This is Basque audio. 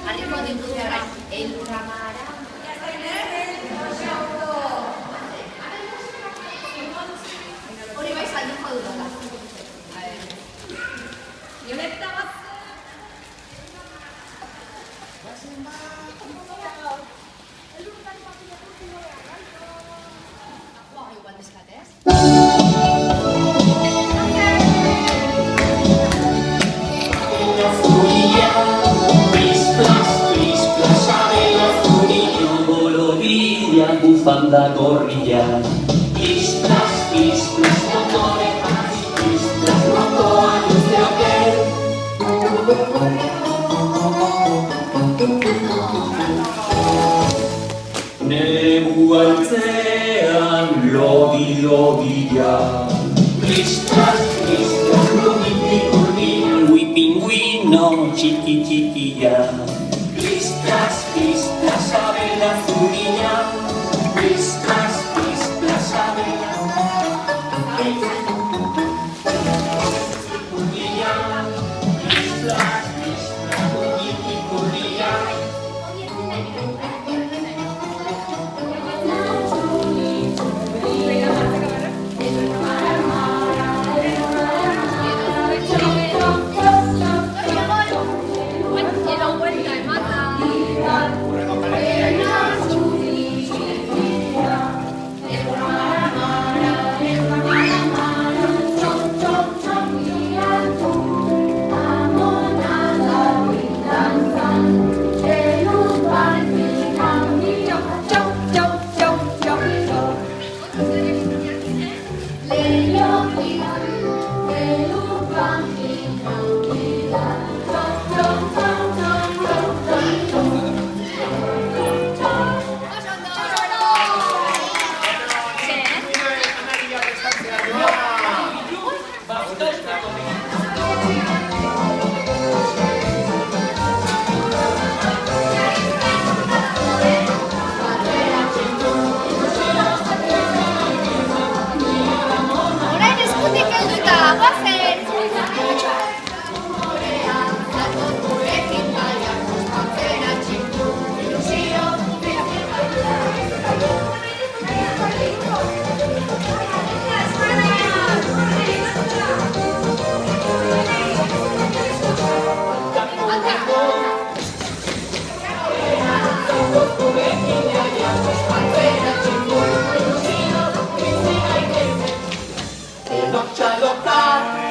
Arriba de tu el ramara. Hori bai saldu jo dudala. Violeta bat. Igual descates. Bufanda gorrilla, plis, plis, motore, plis, motoa luze oker. Negu altzean lodi-lodia, plis, lomiti urbil, ui pingüino txiki-txikia. Plis, abela zurina, plis, abela. Look,